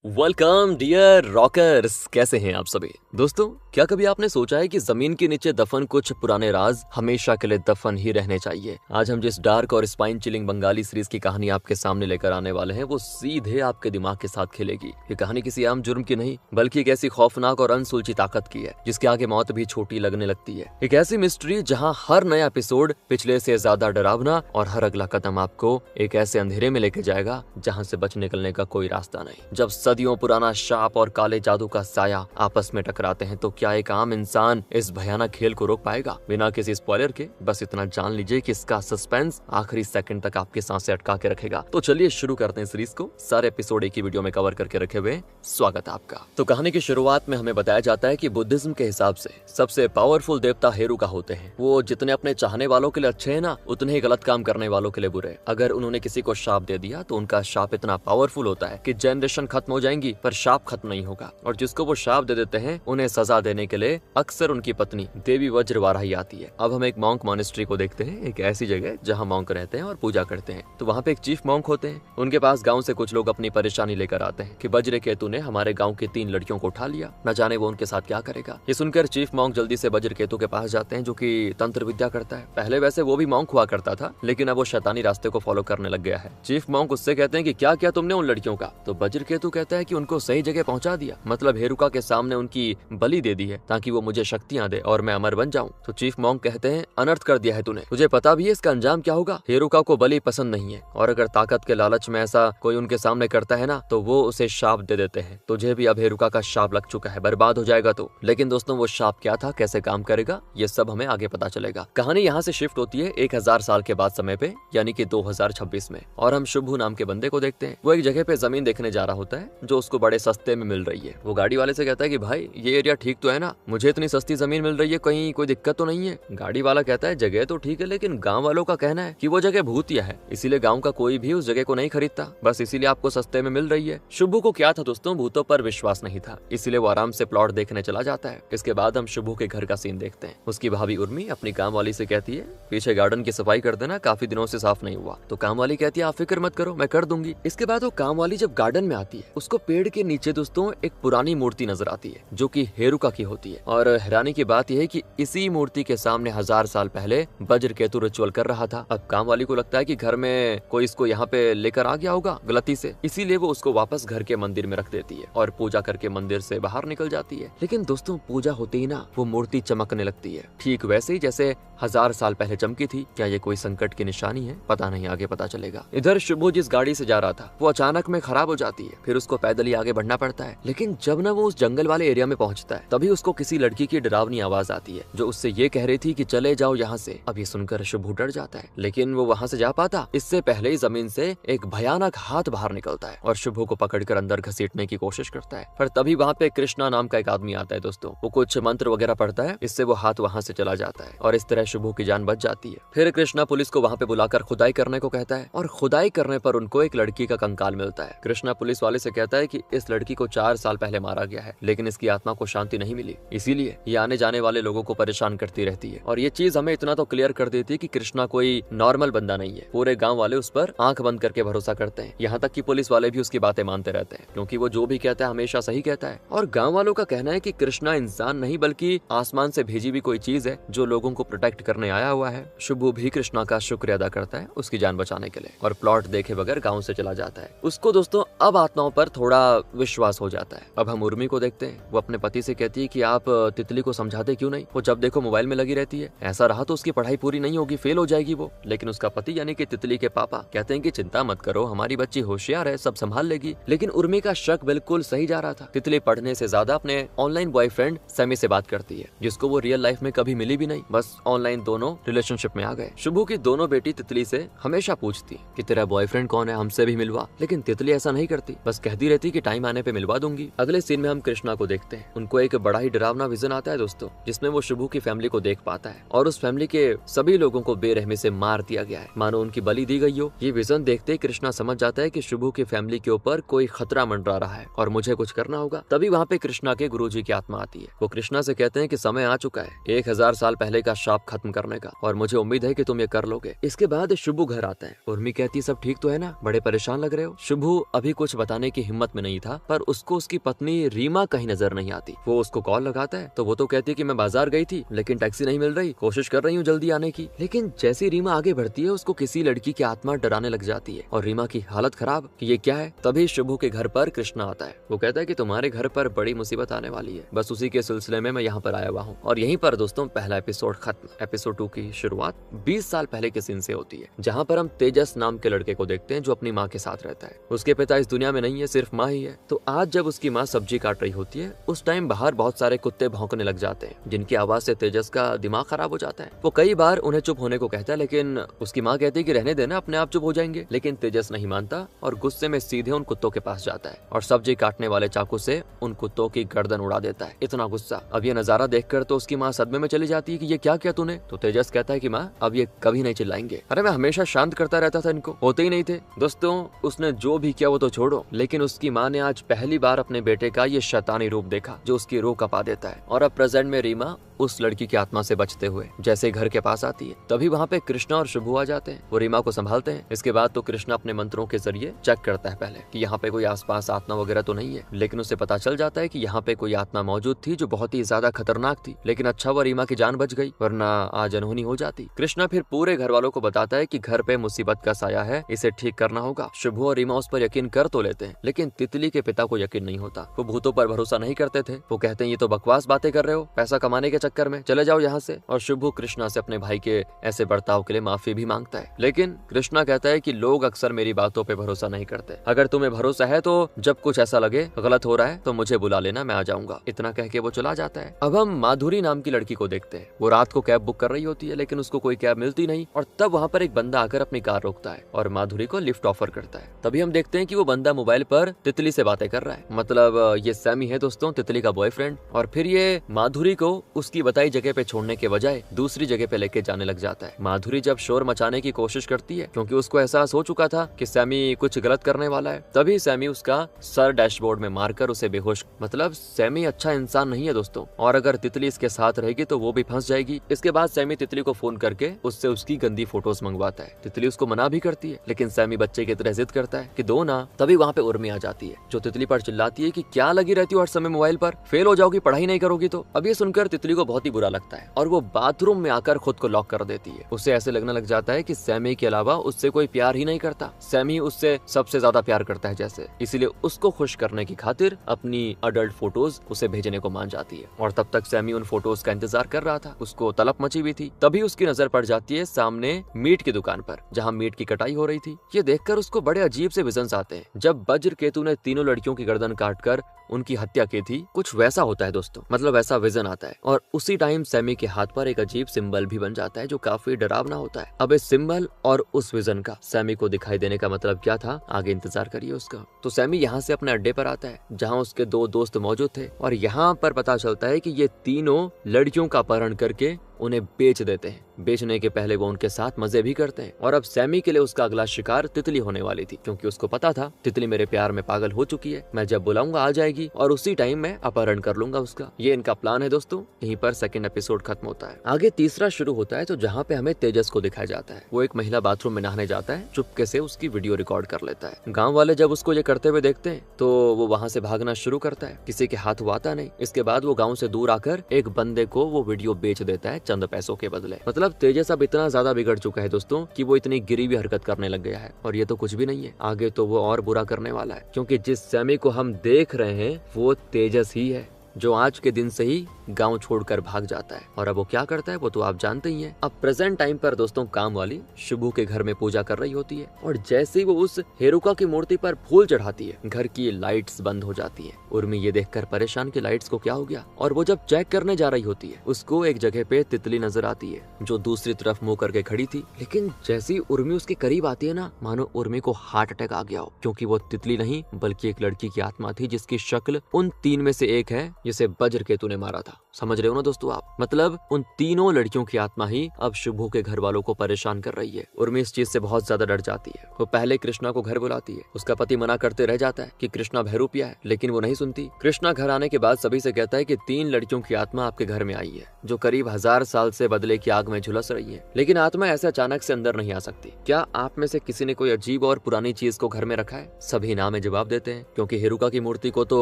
Welcome dear rockers. कैसे हैं आप सभी दोस्तों? क्या कभी आपने सोचा है कि जमीन के नीचे दफन कुछ पुराने राज हमेशा के लिए दफन ही रहने चाहिए? आज हम जिस डार्क और स्पाइन चिलिंग बंगाली सीरीज की कहानी आपके सामने लेकर आने वाले हैं वो सीधे आपके दिमाग के साथ खेलेगी। ये कहानी किसी आम जुर्म की नहीं बल्कि एक ऐसी खौफनाक और अनसुलझी ताकत की है जिसके आगे मौत भी छोटी लगने लगती है। एक ऐसी मिस्ट्री जहाँ हर नया एपिसोड पिछले से ज्यादा डरावना और हर अगला कदम आपको एक ऐसे अंधेरे में लेके जाएगा जहाँ से बच निकलने का कोई रास्ता नहीं। जब सदियों पुराना शाप और काले जादू का साया आपस में टकराते हैं तो क्या एक आम इंसान इस भयानक खेल को रोक पाएगा? बिना किसी स्पॉइलर के बस इतना जान लीजिए कि इसका सस्पेंस आखिरी सेकंड तक आपकी सांसें अटका के रखेगा। तो चलिए शुरू करते हैं सीरीज को। सारे एपिसोड एक ही वीडियो में कवर करके रखे हुए। स्वागत है आपका। तो कहानी की शुरुआत में हमें बताया जाता है कि बुद्धिज्म के हिसाब से सबसे पावरफुल देवता हेरुका होते हैं। वो जितने अपने चाहने वालों के लिए अच्छे हैं ना, उतने ही गलत काम करने वालों के लिए बुरे। अगर उन्होंने किसी को शाप दे दिया तो उनका शाप इतना पावरफुल होता है कि जनरेशन खत्म हो जाएंगी पर शाप खत्म नहीं होगा। और जिसको वो शाप दे देते हैं उन्हें सजा देने के लिए अक्सर उनकी पत्नी देवी वज्रवाराही आती है। अब हम एक मॉन्क मॉनेस्ट्री को देखते हैं, एक ऐसी जगह जहाँ मॉन्क रहते हैं और पूजा करते हैं। तो वहाँ पे एक चीफ मॉन्क होते हैं। उनके पास गाँव से कुछ लोग अपनी परेशानी लेकर आते हैं कि वज्रकेतु ने हमारे गाँव की 3 लड़कियों को उठा लिया, न जाने वो उनके साथ क्या करेगा। ये सुनकर चीफ मॉन्क जल्दी से वज्रकेतु के पास जाते हैं जो कि तंत्र विद्या करता है। पहले वैसे वो भी मॉन्क हुआ करता था लेकिन अब वो शैतानी रास्ते को फॉलो करने लग गया है। चीफ मॉन्क उससे कहते हैं कि क्या किया तुमने उन लड़कियों का? तो वज्रकेतु कहता है कि उनको सही जगह पहुंचा दिया, मतलब हेरुका के सामने उनकी बलि दे दी है ताकि वो मुझे शक्तियां दे और मैं अमर बन जाऊं। तो चीफ मॉन्क कहते हैं अनर्थ कर दिया है तूने, तुझे पता भी है इसका अंजाम क्या होगा? हेरुका को बलि पसंद नहीं है और अगर ताकत के लालच में ऐसा कोई उनके सामने करता है ना तो वो उसे शाप दे देते हैं। तुझे भी अब हेरुका का शाप लग चुका है, बर्बाद हो जाएगा तो। लेकिन दोस्तों वो शाप क्या था, कैसे काम करेगा, ये सब हमें आगे पता चलेगा। कहानी यहाँ से शिफ्ट होती है 1000 साल के बाद समय पे, यानी कि 2026 में। और हम शुभू नाम के बंदे को देखते हैं। वो एक जगह पे जमीन देखने जा रहा होता है जो उसको बड़े सस्ते में मिल रही है। वो गाड़ी वाले से कहता है कि भाई ये एरिया ठीक तो है ना, मुझे इतनी सस्ती जमीन मिल रही है, कहीं कोई दिक्कत तो नहीं है? गाड़ी वाला कहता है जगह तो ठीक है लेकिन गांव वालों का कहना है कि वो जगह भूतिया है, इसीलिए गांव का कोई भी उस जगह को नहीं खरीदता, बस इसीलिए आपको सस्ते में मिल रही है। शुभू को क्या था दोस्तों, भूतों पर विश्वास नहीं था, इसलिए वो आराम से प्लॉट देखने चला जाता है। इसके बाद हम शुभू के घर का सीन देखते हैं। उसकी भाभी उर्मी अपनी काम वाली से कहती है पीछे गार्डन की सफाई कर देना, काफी दिनों से साफ नहीं हुआ। तो काम वाली कहती है आप फिक्र मत करो, मैं कर दूंगी। इसके बाद वो काम वाली जब गार्डन में आती है उसको पेड़ के नीचे दोस्तों एक पुरानी मूर्ति नजर आती है जो कि हेरुका की होती है। और हैरानी की बात यह है कि इसी मूर्ति के सामने 1000 साल पहले वज्रकेतु रिचुअल कर रहा था। अब काम वाली को लगता है कि घर में कोई इसको यहाँ पे लेकर आ गया होगा गलती से, इसीलिए वो उसको वापस घर के मंदिर में रख देती है और पूजा करके मंदिर से बाहर निकल जाती है। लेकिन दोस्तों पूजा होते ही ना वो मूर्ति चमकने लगती है, ठीक वैसे ही जैसे 1000 साल पहले चमकी थी। क्या ये कोई संकट की निशानी है? पता नहीं, आगे पता चलेगा। इधर शुभू जिस गाड़ी से जा रहा था वो अचानक में खराब हो जाती है, फिर उसको पैदल ही आगे बढ़ना पड़ता है। लेकिन जब ना वो उस जंगल वाले एरिया में पहुंचता है तभी उसको किसी लड़की की डरावनी आवाज आती है जो उससे ये कह रही थी कि चले जाओ यहाँ से। अब ये सुनकर शुभू डर जाता है लेकिन वो वहाँ से जा पाता इससे पहले ही जमीन से एक भयानक हाथ बाहर निकलता है और शुभू को पकड़कर अंदर घसीटने की कोशिश करता है। पर तभी वहाँ पे कृष्णा नाम का एक आदमी आता है दोस्तों। वो कुछ मंत्र वगैरह पढ़ता है, इससे वो हाथ वहाँ से चला जाता है और इस तरह शुभू की जान बच जाती है। फिर कृष्णा पुलिस को वहाँ पे बुलाकर खुदाई करने को कहता है और खुदाई करने पर उनको एक लड़की का कंकाल मिलता है। कृष्णा पुलिस वाले से कहता है कि इस लड़की को 4 साल पहले मारा गया है लेकिन इसकी आत्मा को शांति नहीं मिली, इसीलिए ये आने जाने वाले लोगों को परेशान करती रहती है। और ये चीज हमें इतना तो क्लियर कर देती है कि कृष्णा कोई नॉर्मल बंदा नहीं है। पूरे गांव वाले उस पर आंख बंद करके भरोसा करते हैं, यहाँ तक कि पुलिस वाले भी उसकी बातें मानते रहते हैं क्योंकि वो जो भी कहता है हमेशा सही कहता है। और गांव वालों का कहना है कि कृष्णा इंसान नहीं बल्कि आसमान से भेजी भी कोई चीज है जो लोगों को प्रोटेक्ट करने आया हुआ है। शुभू भी कृष्णा का शुक्रिया अदा करता है उसकी जान बचाने के लिए और प्लॉट देखे बगैर गाँव से चला जाता है। उसको दोस्तों अब आत्माओं पर थोड़ा विश्वास हो जाता है। अब हम उर्मी को देखते हैं। वो अपने पति से कहती है कि आप तितली को समझाते क्यों नहीं, वो जब देखो मोबाइल में लगी रहती है, ऐसा रहा तो उसकी पढ़ाई पूरी नहीं होगी, फेल हो जाएगी वो। लेकिन उसका पति यानी कि तितली के पापा कहते हैं कि चिंता मत करो, हमारी बच्ची होशियार है, सब संभाल लेगी। लेकिन उर्मी का शक बिल्कुल सही जा रहा था। तितली पढ़ने से ज्यादा अपने ऑनलाइन बॉयफ्रेंड सैमी से बात करती है जिसको वो रियल लाइफ में कभी मिली भी नहीं, बस ऑनलाइन दोनों रिलेशनशिप में आ गए। शुभू की दोनों बेटी तितली से हमेशा पूछती कि तेरा बॉयफ्रेंड कौन है, हमसे भी मिलवा। लेकिन तितली ऐसा नहीं करती, बस कहती रहती कि टाइम आने पे मिलवा दूंगी। अगले सीन में हम कृष्णा को देखते हैं। उनको एक बड़ा ही डरावना विजन आता है दोस्तों जिसमें वो शुभू की फैमिली को देख पाता है और उस फैमिली के सभी लोगों को बेरहमी से मार दिया गया है, मानो उनकी बलि दी गई हो। ये विजन देखते ही कृष्णा समझ जाता है कि शुभू की फैमिली के ऊपर कोई खतरा मंडरा रहा है और मुझे कुछ करना होगा। तभी वहाँ पे कृष्णा के गुरुजी की आत्मा आती है। वो कृष्णा से कहते हैं कि समय आ चुका है 1000 साल पहले का शाप खत्म करने का और मुझे उम्मीद है कि तुम ये कर लोगे। इसके बाद शुभू घर आता है। उर्मी कहती सब ठीक तो है ना, बड़े परेशान लग रहे हो। शुभू अभी कुछ बताने की हिम्मत में नहीं था, पर उसको उसकी पत्नी रीमा कहीं नजर नहीं आती। वो उसको कॉल लगाता है तो वो तो कहती है कि मैं बाजार गई थी लेकिन टैक्सी नहीं मिल रही, कोशिश कर रही हूँ जल्दी आने की। लेकिन जैसे रीमा आगे बढ़ती है उसको किसी लड़की की आत्मा डराने लग जाती है और रीमा की हालत खराब कि ये क्या है। तभी शुभू के घर पर कृष्णा आता है। वो कहता है कि तुम्हारे घर पर बड़ी मुसीबत आने वाली है, बस उसी के सिलसिले में मैं यहाँ पर आया हुआ हूँ। और यहीं पर दोस्तों पहला एपिसोड खत्म। एपिसोड 2 की शुरुआत 20 साल पहले के सीन से होती है, जहाँ पर हम तेजस नाम के लड़के को देखते हैं जो अपनी माँ के साथ रहता है। उसके पिता इस दुनिया में नहीं है, सिर्फ माँ ही है। तो आज जब उसकी माँ सब्जी काट रही होती है उस टाइम बाहर बहुत सारे कुत्ते भौंकने लग जाते हैं, जिनकी आवाज से तेजस का दिमाग खराब हो जाता है। वो कई बार उन्हें चुप होने को कहता है लेकिन उसकी माँ कहती है कि रहने देना, अपने आप चुप हो जाएंगे। लेकिन तेजस नहीं मानता और गुस्से में सीधे उन कुत्तों के पास जाता है और सब्जी काटने वाले चाकू से उन कुत्तों की गर्दन उड़ा देता है। इतना गुस्सा। अब ये नजारा देखकर तो उसकी माँ सदमे में चली जाती है कि ये क्या किया तूने। तो तेजस कहता है कि माँ अब ये कभी नहीं चिल्लाएंगे। अरे मैं हमेशा शांत करता रहता था, इनको होते ही नहीं थे। दोस्तों उसने जो भी किया वो तो छोड़ो, लेकिन उसकी माँ ने आज पहली बार अपने बेटे का ये शैतानी रूप देखा जो उसकी रूह कपा देता है। और अब प्रेजेंट में रीमा उस लड़की की आत्मा से बचते हुए जैसे घर के पास आती है, तभी वहाँ पे कृष्णा और शुभू आ जाते हैं। वो रीमा को संभालते हैं। इसके बाद तो कृष्णा अपने मंत्रों के जरिए चेक करता है पहले कि यहाँ पे कोई आसपास आत्मा वगैरह तो नहीं है, लेकिन उसे पता चल जाता है कि यहाँ पे कोई आत्मा मौजूद थी जो बहुत ही ज्यादा खतरनाक थी। लेकिन अच्छा वो रीमा की जान बच गई, वरना आज अनहोनी हो जाती। कृष्णा फिर पूरे घर वालों को बताता है कि घर पे मुसीबत का साया है, इसे ठीक करना होगा। शुभू और रीमा उस पर यकीन कर तो लेते हैं, लेकिन तितली के पिता को यकीन नहीं होता। वो भूतों पर भरोसा नहीं करते थे। वो कहते हैं ये तो बकवास बातें कर रहे हो, पैसा कमाने के चक्कर में चले जाओ यहाँ से। और शुभू कृष्णा से अपने भाई के ऐसे बर्ताव के लिए माफी भी मांगता है, लेकिन कृष्णा कहता है कि लोग अक्सर मेरी बातों पे भरोसा नहीं करते। अगर तुम्हें भरोसा है तो जब कुछ ऐसा लगे गलत हो रहा है तो मुझे बुला लेना, मैं आ जाऊंगा। इतना कह के वो चला जाता है। अब हम माधुरी नाम की लड़की को देखते हैं। वो रात को कैब बुक कर रही होती है लेकिन उसको कोई कैब मिलती नहीं, और तब वहाँ पर एक बंदा आकर अपनी कार रोकता है और माधुरी को लिफ्ट ऑफर करता है। तभी हम देखते हैं कि वो बंदा मोबाइल पर तितली से बातें कर रहा है। मतलब ये सैमी है दोस्तों, तितली का बॉयफ्रेंड। और फिर ये माधुरी को उसकी बताई जगह पे छोड़ने के बजाय दूसरी जगह पे लेके जाने लग जाता है। माधुरी जब शोर मचाने की कोशिश करती है क्योंकि उसको एहसास हो चुका था कि सैमी कुछ गलत करने वाला है, तभी सैमी उसका सर डैशबोर्ड में मारकर उसे बेहोश। मतलब सैमी अच्छा इंसान नहीं है दोस्तों, और अगर तितली इसके साथ रहेगी तो वो भी फंस जाएगी। इसके बाद सैमी तितली को फोन करके उससे उसकी गंदी फोटोज मंगवाता है। तितली उसको मना भी करती है, लेकिन सैमी बच्चे की तरह जिद करता है कि दो ना। तभी वहाँ पे उर्मी आ जाती है जो तितली पर चिल्लाती है कि क्या लगी रहती हो हर समय मोबाइल पर, फेल हो जाओगी, पढ़ाई नहीं करोगी तो। अब ये सुनकर तितली को बहुत ही बुरा लगता है और वो बाथरूम में आकर खुद को लॉक कर देती है। उसे ऐसे लगने लग जाता है कि सैमी के अलावा उससे कोई प्यार ही नहीं करता, सैमी उससे सबसे ज्यादा प्यार करता है जैसे। इसीलिए उसको खुश करने की खातिर अपनी अडल्ट फोटोज उसे भेजने को मान जाती है। और तब तक सैमी उन फोटोज का इंतजार कर रहा था, उसको तलब मची हुई थी। तभी उसकी नजर पड़ जाती है सामने मीट की दुकान पर, जहाँ मीट की कटाई हो रही थी। ये देखकर उसको बड़े अजीब से विजन्स आते हैं। जब वज्र केतु ने तीनों लड़कियों की गर्दन काटकर उनकी हत्या की थी, कुछ वैसा होता है दोस्तों, मतलब वैसा विजन आता है। और उसी टाइम सैमी के हाथ पर एक अजीब सिंबल भी बन जाता है जो काफी डरावना होता है। अब इस सिंबल और उस विजन का सैमी को दिखाई देने का मतलब क्या था, आगे इंतजार करिए उसका। तो सैमी यहाँ से अपने अड्डे पर आता है जहाँ उसके दो दोस्त मौजूद थे, और यहाँ पर पता चलता है कि ये तीनों लड़कियों का अपहरण करके उन्हें बेच देते हैं। बेचने के पहले वो उनके साथ मजे भी करते हैं। और अब सैमी के लिए उसका अगला शिकार तितली होने वाली थी, क्योंकि उसको पता था तितली मेरे प्यार में पागल हो चुकी है, मैं जब बुलाऊंगा आ जाएगी और उसी टाइम मैं अपहरण कर लूंगा उसका। ये इनका प्लान है दोस्तों। यहीं पर सेकंड एपिसोड खत्म होता है। आगे तीसरा शुरू होता है, तो जहाँ पे हमें तेजस को दिखाया जाता है। वो एक महिला बाथरूम में नहाने जाता है, चुपके से उसकी वीडियो रिकॉर्ड कर लेता है। गाँव वाले जब उसको ये करते हुए देखते हैं तो वो वहाँ से भागना शुरू करता है, किसी के हाथ वो आता नहीं। इसके बाद वो गाँव से दूर आकर एक बंदे को वो वीडियो बेच देता है चंद पैसों के बदले। मतलब तेजस अब इतना ज्यादा बिगड़ चुका है दोस्तों कि वो इतनी गिरी हुई हरकत करने लग गया है। और ये तो कुछ भी नहीं है, आगे तो वो और बुरा करने वाला है, क्योंकि जिस सैमी को हम देख रहे हैं वो तेजस ही है, जो आज के दिन से ही गांव छोड़कर भाग जाता है। और अब वो क्या करता है वो तो आप जानते ही हैं। अब प्रेजेंट टाइम पर दोस्तों काम वाली शुभू के घर में पूजा कर रही होती है, और जैसे ही वो उस हेरुका की मूर्ति पर फूल चढ़ाती है, घर की लाइट्स बंद हो जाती है। उर्मी ये देखकर परेशान कि लाइट्स को क्या हो गया, और वो जब चेक करने जा रही होती है उसको एक जगह पे तितली नजर आती है जो दूसरी तरफ मुंह करके खड़ी थी। लेकिन जैसी उर्मी उसके करीब आती है ना, मानो उर्मी को हार्ट अटैक आ गया हो, क्योंकि वो तितली नहीं बल्कि एक लड़की की आत्मा थी जिसकी शक्ल उन तीन में से एक है जिसे वज्र केतु ने मारा था। समझ रहे हो ना दोस्तों आप? मतलब उन तीनों लड़कियों की आत्मा ही अब शुभू के घर वालों को परेशान कर रही है। उर्मी इस चीज से बहुत ज्यादा डर जाती है। वो पहले कृष्णा को घर बुलाती है। उसका पति मना करते रह जाता है कि कृष्णा बहरूपिया है, लेकिन वो नहीं सुनती। कृष्णा घर आने के बाद सभी से कहता है कि 3 लड़कियों की आत्मा आपके घर में आई है, जो करीब 1000 साल से बदले की आग में झुलस रही है, लेकिन आत्मा ऐसे अचानक से अंदर नहीं आ सकती। क्या आप में से किसी ने कोई अजीब और पुरानी चीज को घर में रखा है? सभी ना में जवाब देते हैं, क्योंकि हेरुका की मूर्ति को तो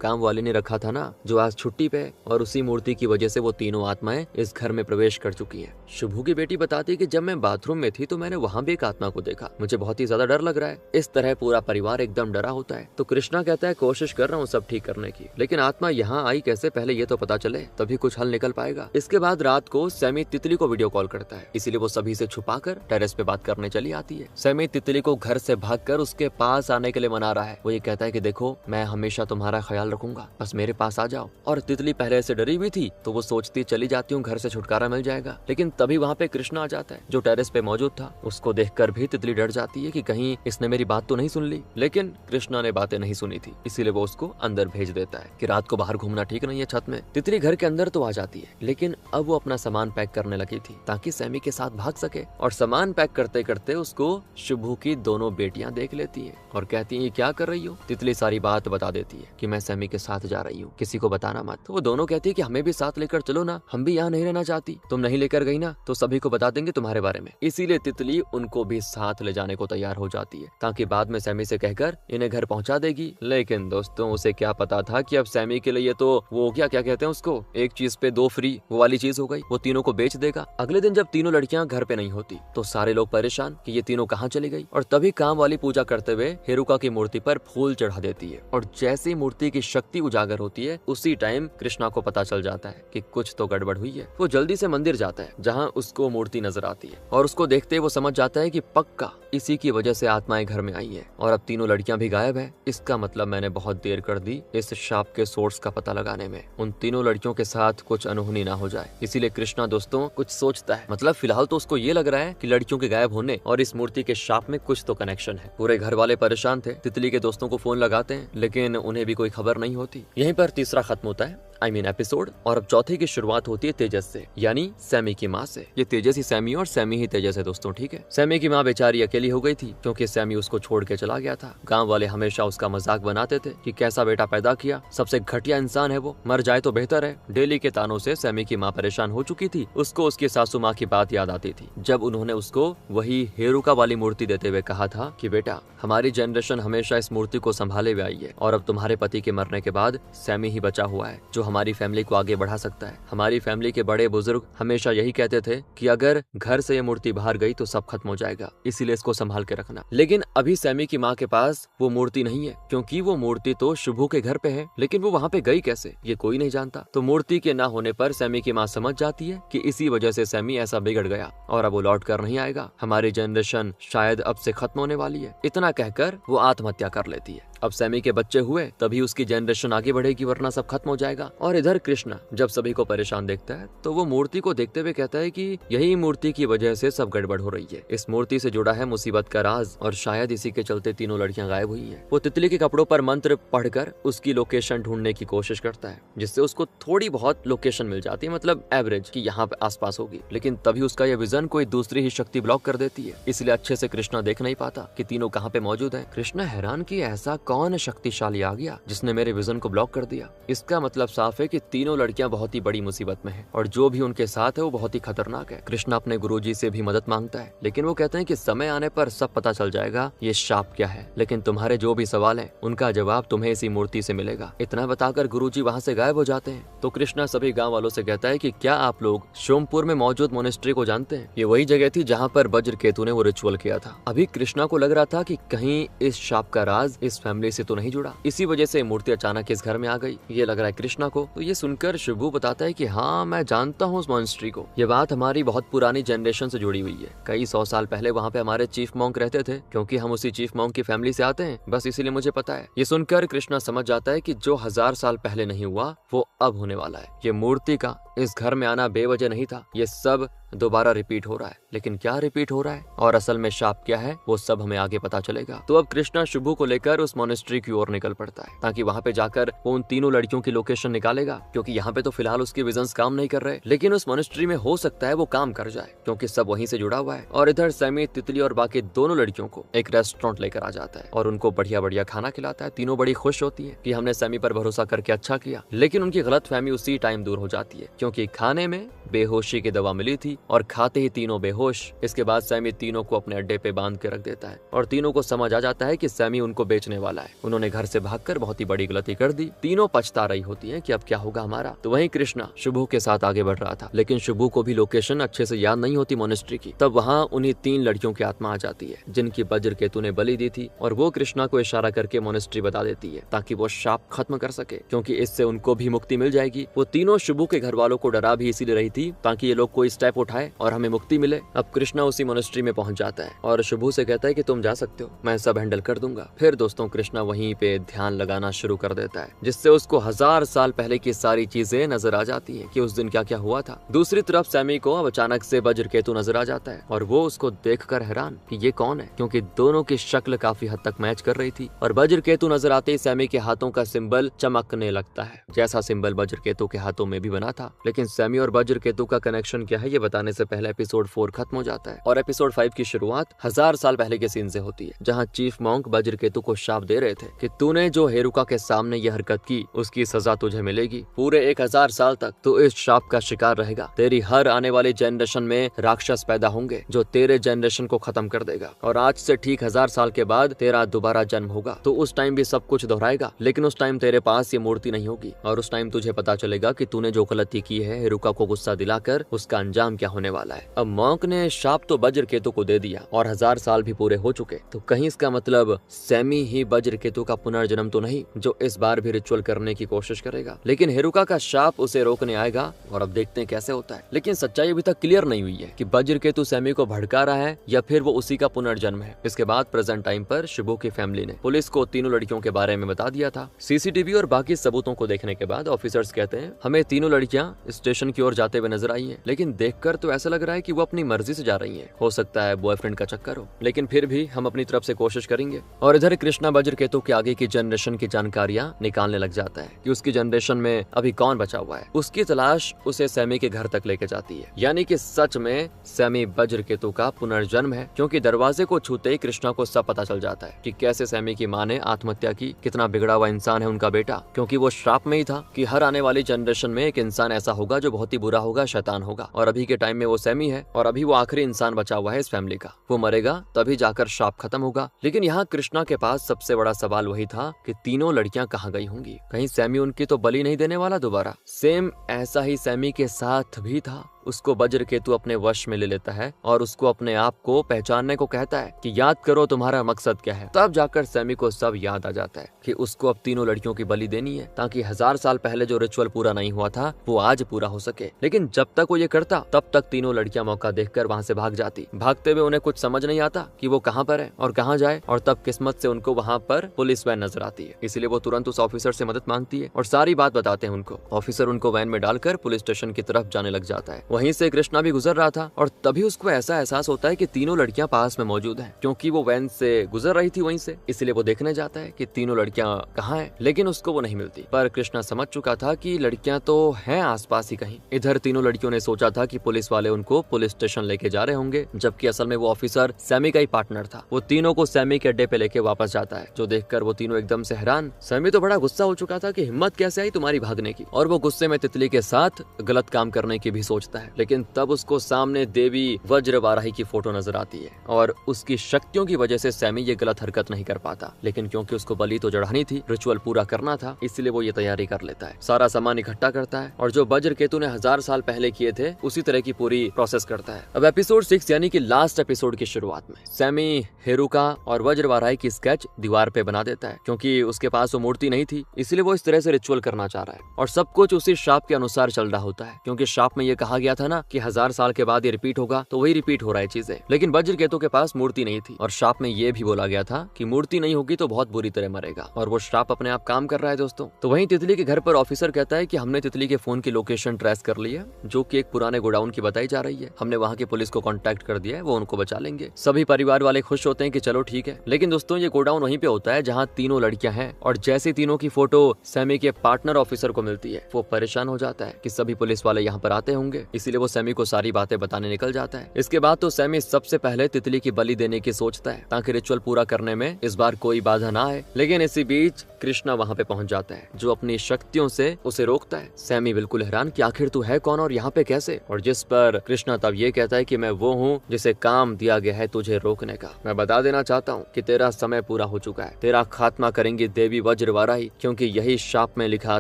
काम वाले ने रखा था ना, जो आज छुट्टी पे है, और उसी मूर्ति की वजह से वो तीनों आत्माएं इस घर में प्रवेश कर चुकी हैं। शुभू की बेटी बताती है कि जब मैं बाथरूम में थी तो मैंने वहाँ भी एक आत्मा को देखा, मुझे बहुत ही ज्यादा डर लग रहा है। इस तरह पूरा परिवार एकदम डरा होता है। तो कृष्णा कहता है कोशिश कर रहा हूँ सब ठीक करने की, लेकिन आत्मा यहाँ आई कैसे, पहले ये तो पता चले, तभी कुछ हल निकल पाएगा। इसके बाद रात को सैमी तितली को वीडियो कॉल करता है, इसीलिए वो सभी से छुपाकर टेरेस पे बात करने चली आती है। सैमी तितली को घर से भागकर उसके पास आने के लिए मना रहा है। वो ये कहता है कि देखो मैं हमेशा तुम्हारा ख्याल रखूंगा, बस मेरे पास आ जाओ। और तितली पहले से डरी हुई थी, तो वो सोचती चली जाती हूँ, घर से छुटकारा मिल जाएगा। लेकिन तभी वहाँ पे कृष्णा आ जाता है, जो टेरेस पे मौजूद था। उसको देखकर भी तितली डर जाती है कि कहीं इसने मेरी बात तो नहीं सुन ली, लेकिन कृष्णा ने बातें नहीं सुनी थी, इसीलिए वो उसको अंदर भेज देता है कि रात को बाहर घूमना ठीक नहीं है छत में। तितली घर के अंदर तो आ जाती है, लेकिन अब वो अपना सामान पैक करने लगी थी ताकि सैमी के साथ भाग सके। और सामान पैक करते करते उसको शुभू की दोनों बेटियां देख लेती हैं और कहती हैं ये क्या कर रही हो? तितली सारी बात बता देती है कि मैं सैमी के साथ जा रही हूँ, किसी को बताना मत। तो वो दोनों कहती है कि हमें भी साथ लेकर चलो ना, हम भी यहाँ नहीं रहना चाहती। तुम नहीं लेकर गई ना तो सभी को बता देंगे तुम्हारे बारे में। इसीलिए तितली उनको भी साथ ले जाने को तैयार हो जाती है, ताकि बाद में सैमी से कहकर इन्हें घर पहुंचा देगी। लेकिन दोस्तों उसे क्या पता था कि अब सैमी के लिए तो वो क्या कहते हैं उसको, एक चीज पे 2 फ्री, वो वाली चीज हो गई। वो तीनों को बेच देगा। अगले दिन जब तीनों लड़कियां घर पे नहीं होती तो सारे लोग परेशान कि ये तीनों कहाँ चली गई। और तभी काम वाली पूजा करते हुए हेरुका की मूर्ति पर फूल चढ़ा देती है, और जैसी मूर्ति की शक्ति उजागर होती है उसी टाइम कृष्णा को पता चल जाता है कि कुछ तो गड़बड़ हुई है। वो जल्दी से मंदिर जाता है जहाँ उसको मूर्ति नजर आती है, और उसको देखते ही वो समझ जाता है कि पक्का इसी की वजह से आत्माएं घर में आई है। और अब तीनों लड़कियां भी गायब है। इसका मतलब मैंने बहुत देर कर दी इस शाप के सोर्स का पता लगाने में। उन तीनों लड़कियों के साथ कुछ अनहोनी ना हो जाए, इसीलिए कृष्णा दोस्तों कुछ सोचता है। मतलब फिलहाल तो उसको ये लग रहा है कि लड़कियों के गायब होने और इस मूर्ति के शाप में कुछ तो कनेक्शन है। पूरे घर वाले परेशान थे। तितली के दोस्तों को फोन लगाते हैं, लेकिन उन्हें भी कोई खबर नहीं होती। यहीं पर तीसरा खत्म होता है एपिसोड। और अब चौथे की शुरुआत होती है तेजस से, यानी सैमी की माँ से। ये तेजस ही सैमी और सैमी ही तेजस है दोस्तों, ठीक है। सैमी की माँ बेचारी अकेली हो गई थी क्योंकि सैमी उसको छोड़ के चला गया था। गांव वाले हमेशा उसका मजाक बनाते थे कि कैसा बेटा पैदा किया, सबसे घटिया इंसान है वो, मर जाए तो बेहतर है। डेली के तानों से सैमी की माँ परेशान हो चुकी थी। उसको उसकी सासू माँ की बात याद आती थी, जब उन्होंने उसको वही हेरुका वाली मूर्ति देते हुए कहा था कि बेटा हमारी जनरेशन हमेशा इस मूर्ति को संभाले हुए आई है, और अब तुम्हारे पति के मरने के बाद सैमी ही बचा हुआ है जो हमारी फैमिली को आगे बढ़ा सकता है। हमारी फैमिली के बड़े बुजुर्ग हमेशा यही कहते थे कि अगर घर से ये मूर्ति बाहर गई तो सब खत्म हो जाएगा, इसीलिए इसको संभाल के रखना। लेकिन अभी सैमी की माँ के पास वो मूर्ति नहीं है, क्योंकि वो मूर्ति तो शुभू के घर पे है, लेकिन वो वहाँ पे गई कैसे ये कोई नहीं जानता। तो मूर्ति के ना होने पर सैमी की माँ समझ जाती है कि इसी वजह से सैमी ऐसा बिगड़ गया और अब वो लौट कर नहीं आएगा। हमारी जनरेशन शायद अब से खत्म होने वाली है। इतना कहकर वो आत्महत्या कर लेती है। अब सैमी के बच्चे हुए तभी उसकी जनरेशन आगे बढ़ेगी, वरना सब खत्म हो जाएगा। और इधर कृष्णा जब सभी को परेशान देखता है तो वो मूर्ति को देखते हुए कहता है कि यही मूर्ति की वजह से सब गड़बड़ हो रही है। इस मूर्ति से जुड़ा है मुसीबत का राज, और शायद इसी के चलते तीनों लड़कियां गायब हुई हैं। वो तितली के कपड़ों पर मंत्र पढ़कर उसकी लोकेशन ढूंढने की कोशिश करता है, जिससे उसको थोड़ी बहुत लोकेशन मिल जाती है, मतलब एवरेज कि यहाँ पे आसपास होगी। लेकिन तभी उसका यह विजन कोई दूसरी ही शक्ति ब्लॉक कर देती है, इसलिए अच्छे से कृष्णा देख नहीं पाता कि तीनों कहाँ पे मौजूद है। कृष्णा हैरान कि ऐसा कौन शक्तिशाली आ गया जिसने मेरे विजन को ब्लॉक कर दिया। इसका मतलब साफ है कि तीनों लड़कियां बहुत ही बड़ी मुसीबत में हैं, और जो भी उनके साथ है वो बहुत ही खतरनाक है। कृष्णा अपने गुरुजी से भी मदद मांगता है, लेकिन वो कहते हैं कि समय आने पर सब पता चल जाएगा ये शाप क्या है, लेकिन तुम्हारे जो भी सवाल हैं उनका जवाब तुम्हें इसी मूर्ति से मिलेगा। इतना बताकर गुरुजी वहाँ से गायब हो जाते हैं। तो कृष्णा सभी गाँव वालों से कहता है कि क्या आप लोग सोमपुर में मौजूद मोनेस्ट्री को जानते हैं? ये वही जगह थी जहाँ पर वज्रकेतु ने वो रिचुअल किया था। अभी कृष्णा को लग रहा था कि कहीं इस शाप का राज इस फैमिली से तो नहीं जुड़ा, इसी वजह से मूर्ति अचानक इस घर में आ गई, ये लग रहा है कृष्णा को। तो ये सुनकर शुभू बताता है कि हाँ मैं जानता हूँ उस मॉन्स्ट्री को, ये बात हमारी बहुत पुरानी जनरेशन से जुड़ी हुई है। कई 100 साल पहले वहाँ पे हमारे चीफ मॉन्क रहते थे, क्योंकि हम उसी चीफ मॉन्क की फैमिली से आते हैं, बस इसीलिए मुझे पता है। ये सुनकर कृष्णा समझ जाता है कि जो 1000 साल पहले नहीं हुआ वो अब होने वाला है। ये मूर्ति का इस घर में आना बेवजह नहीं था, ये सब दोबारा रिपीट हो रहा है। लेकिन क्या रिपीट हो रहा है और असल में शाप क्या है, वो सब हमें आगे पता चलेगा। तो अब कृष्णा शुभू को लेकर उस मोनेस्ट्री की ओर निकल पड़ता है ताकि वहाँ पे जाकर वो उन तीनों लड़कियों की लोकेशन निकालेगा, क्योंकि यहाँ पे तो फिलहाल उसके विजन्स काम नहीं कर रहे, लेकिन उस मोनेस्ट्री में हो सकता है वो काम कर जाए, क्योंकि सब वहीं से जुड़ा हुआ है। और इधर सैमी, तितली और बाकी दोनों लड़कियों को एक रेस्टोरेंट लेकर आ जाता है और उनको बढ़िया बढ़िया खाना खिलाता है। तीनों बड़ी खुश होती है कि हमने सैमी पर भरोसा करके अच्छा किया, लेकिन उनकी गलतफहमी उसी टाइम दूर हो जाती है, क्योंकि खाने में बेहोशी की दवा मिली थी और खाते ही तीनों बेहोश। इसके बाद सैमी तीनों को अपने अड्डे पे बांध के रख देता है और तीनों को समझ आ जाता है कि सैमी उनको बेचने वाला है। उन्होंने घर से भागकर बहुत ही बड़ी गलती कर दी। तीनों पछता रही होती है कि अब क्या होगा हमारा। तो वहीं कृष्णा शुभू के साथ आगे बढ़ रहा था, लेकिन शुभू को भी लोकेशन अच्छे से याद नहीं होती मोनेस्ट्री की। तब वहाँ उन्हीं 3 लड़कियों की आत्मा आ जाती है जिनकी वज्र केतु ने बलि दी थी, और वो कृष्णा को इशारा करके मोनेस्ट्री बता देती है ताकि वो शाप खत्म कर सके, क्योंकि इससे उनको भी मुक्ति मिल जाएगी। वो तीनों शुभू के घर वालों को डरा भी इसीलिए रही थी ताकि ये लोग कोई स्टेप उठाए और हमें मुक्ति मिले। अब कृष्णा उसी मोनेस्ट्री में पहुंच जाता है और शुभू से कहता है कि तुम जा सकते हो, मैं सब हैंडल कर दूंगा। फिर दोस्तों कृष्णा वहीं पे ध्यान लगाना शुरू कर देता है, जिससे उसको 1000 साल पहले की सारी चीजें नजर आ जाती है कि उस दिन क्या क्या हुआ था। दूसरी तरफ सैमी को अब अचानक से वज्र केतु नजर आ जाता है और वो उसको देखकर हैरान कि ये कौन है, क्योंकि दोनों की शक्ल काफी हद तक मैच कर रही थी। और वज्र केतु नजर आते ही सैमी के हाथों का सिंबल चमकने लगता है, जैसा सिंबल वज्र केतु के हाथों में भी बना था। लेकिन सैमी और वज्र केतु का कनेक्शन क्या है ये बताने से पहले एपिसोड 4 खत्म हो जाता है और एपिसोड 5 की शुरुआत 1000 साल पहले के सीन से होती है, जहाँ चीफ मॉन्क वज्र केतु को शाप दे रहे थे कि तूने जो हेरुका के सामने ये हरकत की उसकी सजा तुझे मिलेगी। पूरे 1000 साल तक तो इस शाप का शिकार रहेगा। तेरी हर आने वाली जनरेशन में राक्षस पैदा होंगे जो तेरे जनरेशन को खत्म कर देगा, और आज से ठीक 1000 साल के बाद तेरा दोबारा जन्म होगा। तो उस टाइम भी सब कुछ दोहराएगा, लेकिन उस टाइम तेरे पास ये मूर्ति नहीं होगी, और उस टाइम तुझे पता चलेगा कि तूने जो गलती की है हेरुका को गुस्सा दिलाकर, उसका अंजाम क्या होने वाला है। अब मॉन्क ने शाप तो वज्र केतु को दे दिया और 1000 साल भी पूरे हो चुके, तो कहीं इसका मतलब सैमी ही वज्र केतु का पुनर्जन्म तो नहीं, जो इस बार भी रिचुअल करने की कोशिश करेगा। लेकिन हेरुका का शाप उसे रोकने आएगा और अब देखते हैं कैसे होता है। लेकिन सच्चाई अभी तक क्लियर नहीं हुई है कि वज्र केतु सैमी को भड़का रहा है या फिर वो उसी का पुनर्जन्म है। इसके बाद प्रेजेंट टाइम पर शुभू की फैमिली ने पुलिस को तीनों लड़कियों के बारे में बता दिया था। सीसीटीवी और बाकी सबूतों को देखने के बाद ऑफिसर्स कहते हैं हमें तीनों लड़कियां स्टेशन की ओर जाते हुए नजर आई हैं, लेकिन देखकर तो ऐसा लग रहा है कि वो अपनी मर्जी से जा रही हैं। हो सकता है बॉयफ्रेंड का चक्कर हो, लेकिन फिर भी हम अपनी तरफ से कोशिश करेंगे। और इधर कृष्णा वज्र केतु के आगे की जनरेशन की जानकारियां निकालने लग जाता है कि उसकी जनरेशन में अभी कौन बचा हुआ है। उसकी तलाश उसे सैमी के घर तक लेके जाती है, यानी कि सच में सैमी वज्र केतु का पुनर्जन्म है, क्योंकि दरवाजे को छूते ही कृष्णा को सब पता चल जाता है कि कैसे सैमी की माँ ने आत्महत्या की, कितना बिगड़ा हुआ इंसान है उनका बेटा, क्योंकि वो श्राप में ही था कि हर आने वाली जनरेशन में एक इंसान ऐसा होगा जो बहुत ही बुरा होगा, शैतान होगा। और अभी के टाइम में वो सैमी है और अभी वो आखिरी इंसान बचा हुआ है इस फैमिली का। वो मरेगा तभी जाकर शाप खत्म होगा। लेकिन यहाँ कृष्णा के पास सबसे बड़ा सवाल वही था कि तीनों लड़कियां कहाँ गई होंगी, कहीं सैमी उनकी तो बलि नहीं देने वाला दोबारा। सेम ऐसा ही सैमी के साथ भी था। उसको वज्र केतु अपने वश में ले लेता है और उसको अपने आप को पहचानने को कहता है कि याद करो तुम्हारा मकसद क्या है। तब जाकर सैमी को सब याद आ जाता है कि उसको अब तीनों लड़कियों की बलि देनी है, ताकि 1000 साल पहले जो रिचुअल पूरा नहीं हुआ था वो आज पूरा हो सके। लेकिन जब तक वो ये करता तब तक तीनों लड़कियां मौका देखकर वहाँ से भाग जाती। भागते हुए उन्हें कुछ समझ नहीं आता कि वो कहाँ पर है और कहाँ जाए, और तब किस्मत से उनको वहाँ पर पुलिस वैन नजर आती है। इसलिए वो तुरंत उस ऑफिसर से मदद मांगती है और सारी बात बताते हैं उनको। ऑफिसर उनको वैन में डालकर पुलिस स्टेशन की तरफ जाने लग जाता है। वहीं से कृष्णा भी गुजर रहा था और तभी उसको ऐसा एहसास होता है कि तीनों लड़कियां पास में मौजूद हैं, क्योंकि वो वैन से गुजर रही थी वहीं से। इसलिए वो देखने जाता है कि तीनों लड़कियां कहाँ हैं, लेकिन उसको वो नहीं मिलती। पर कृष्णा समझ चुका था कि लड़कियां तो हैं आसपास ही कहीं। इधर तीनों लड़कियों ने सोचा था कि पुलिस वाले उनको पुलिस स्टेशन लेके जा रहे होंगे, जबकि असल में वो ऑफिसर सैमी का ही पार्टनर था। वो तीनों को सैमी के अड्डे पे लेके वापस जाता है, जो देखकर वो तीनों एकदम से हैरान। सैमी तो बड़ा गुस्सा हो चुका था कि हिम्मत कैसे आई तुम्हारी भागने की, और वो गुस्से में तितली के साथ गलत काम करने की भी सोचता है। लेकिन तब उसको सामने देवी वज्र वाराही की फोटो नजर आती है और उसकी शक्तियों की वजह से सैमी ये गलत हरकत नहीं कर पाता। लेकिन क्योंकि उसको बलि तो चढ़ानी थी, रिचुअल पूरा करना था, इसलिए वो ये तैयारी कर लेता है। सारा सामान इकट्ठा करता है और जो वज्र केतु ने 1000 साल पहले किए थे उसी तरह की पूरी प्रोसेस करता है। अब एपिसोड 6 यानी कि लास्ट एपिसोड की शुरुआत में सैमी हेरुका और वज्र वाराही की स्केच दीवार पे बना देता है, क्योंकि उसके पास वो मूर्ति नहीं थी, इसलिए वो इस तरह से रिचुअल करना चाह रहा है। और सब कुछ उसी श्राप के अनुसार चल रहा होता है, क्योंकि श्राप में ये कहा गया लिया था ना कि 1000 साल के बाद ये रिपीट होगा, तो वही रिपीट हो रहा है चीजें। लेकिन वज्रकेतु के पास मूर्ति नहीं थी और श्राप में ये भी बोला गया था कि मूर्ति नहीं होगी तो बहुत बुरी तरह मरेगा, और वो श्राप अपने आप काम कर रहा है दोस्तों। तो वहीं तितली के घर पर ऑफिसर कहता है कि हमने तितली के फोन की लोकेशन ट्रेस कर ली है, जो कि एक पुराने गोडाउन की बताई जा रही है। हमने वहाँ की पुलिस को कॉन्टैक्ट कर दिया है, वो उनको बचा लेंगे। सभी परिवार वाले खुश होते हैं कि चलो ठीक है। लेकिन दोस्तों ये गोडाउन वहीं पे होता है जहाँ तीनों लड़कियां हैं, और जैसे तीनों की फोटो सैमी के पार्टनर ऑफिसर को मिलती है, वो परेशान हो जाता है कि सभी पुलिस वाले यहाँ पर आते होंगे, इसीलिए वो सैमी को सारी बातें बताने निकल जाता है। इसके बाद तो सैमी सबसे पहले तितली की बलि देने की सोचता है ताकि रिचुअल पूरा करने में इस बार कोई बाधा ना आए। लेकिन इसी बीच कृष्णा वहाँ पे पहुंच जाता है, जो अपनी शक्तियों से उसे रोकता है। सैमी बिल्कुल हैरान कि आखिर तू है कौन और यहाँ पे कैसे, और जिस पर कृष्णा तब ये कहता है कि मैं वो हूँ जिसे काम दिया गया है तुझे रोकने का। मैं बता देना चाहता हूँ कि तेरा समय पूरा हो चुका है, तेरा खात्मा करेंगी देवी वज्रवाराही, क्योंकि यही शाप में लिखा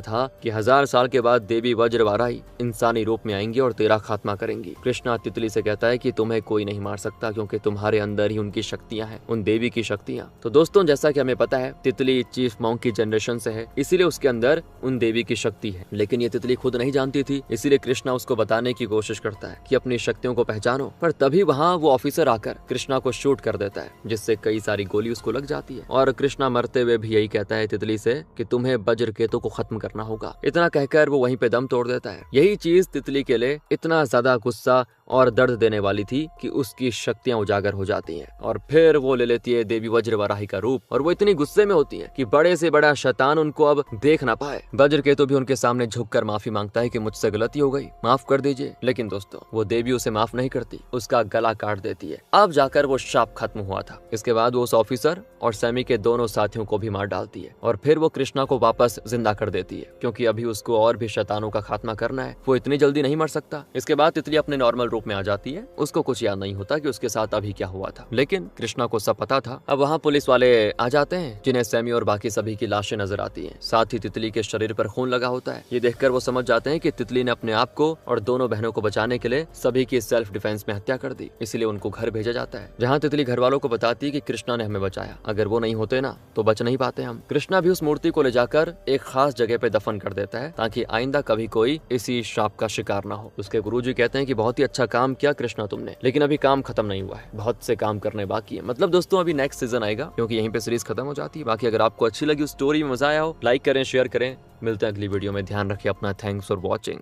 था कि 1000 साल के बाद देवी वज्रवाराही इंसानी रूप में आएंगी और तेरा खात्मा करेंगी। कृष्णा तितली से कहता है कि तुम्हें कोई नहीं मार सकता, क्योंकि तुम्हारे अंदर ही उनकी शक्तियां हैं, उन देवी की शक्तियां। तो दोस्तों जैसा कि हमें पता है तितली चीफ मॉन्क की जनरेशन से है, इसीलिए उसके अंदर उन देवी की शक्ति है। लेकिन ये तितली खुद नहीं जानती थी, इसीलिए कृष्णा उसको बताने की कोशिश करता है कि अपनी शक्तियों को पहचानो। पर तभी वहाँ वो ऑफिसर आकर कृष्णा को शूट कर देता है, जिससे कई सारी गोली उसको लग जाती है। और कृष्णा मरते हुए भी यही कहता है तितली से कि तुम्हें वज्रकेतु को खत्म करना होगा। इतना कहकर वो वहीं पे दम तोड़ देता है। यही चीज तितली के लिए इतना ज्यादा गुस्सा और दर्द देने वाली थी कि उसकी शक्तियां उजागर हो जाती हैं, और फिर वो ले लेती है देवी वज्रवाराही का रूप, और वो इतनी गुस्से में होती है कि बड़े से बड़ा शैतान उनको अब देख ना पाए। वज्रकेतु भी उनके सामने झुककर माफी मांगता है कि मुझसे गलती हो गई, माफ कर दीजिए। लेकिन दोस्तों वो देवी उसे माफ नहीं करती, उसका गला काट देती है। अब जाकर वो शाप खत्म हुआ था। इसके बाद वो उस ऑफिसर और सैमी के दोनों साथियों को भी मार डालती है, और फिर वो कृष्णा को वापस जिंदा कर देती है, क्योंकि अभी उसको और भी शैतानों का खात्मा करना है, वो इतनी जल्दी नहीं मर सकता। इसके बाद तितली अपने नॉर्मल रूप में आ जाती है। उसको कुछ याद नहीं होता कि उसके साथ अभी क्या हुआ था, लेकिन कृष्णा को सब पता था। अब वहाँ पुलिस वाले आ जाते हैं, जिन्हें सैमी और बाकी सभी की लाशें नजर आती हैं। साथ ही तितली के शरीर पर खून लगा होता है। ये देखकर वो समझ जाते हैं कि तितली ने अपने आप को और दोनों बहनों को बचाने के लिए सभी की सेल्फ डिफेंस में हत्या कर दी, इसलिए उनको घर भेजा जाता है, जहाँ तितली घर वालों को बताती है कि कृष्णा ने हमें बचाया, अगर वो नहीं होते ना तो बच नहीं पाते हम। कृष्णा भी उस मूर्ति को ले जाकर एक खास जगह पे दफन कर देता है, ताकि आइंदा कभी कोई इसी श्राप का शिकार ना हो। उसके गुरुजी कहते हैं कि बहुत ही अच्छा काम किया कृष्णा तुमने, लेकिन अभी काम खत्म नहीं हुआ है, बहुत से काम करने बाकी है। मतलब दोस्तों अभी नेक्स्ट सीजन आएगा, क्योंकि यहीं पे सीरीज खत्म हो जाती है। बाकी अगर आपको अच्छी लगी, उस स्टोरी में मजा आया हो, लाइक करें, शेयर करें। मिलते हैं अगली वीडियो में। ध्यान रखिए अपना। Thanks for watching.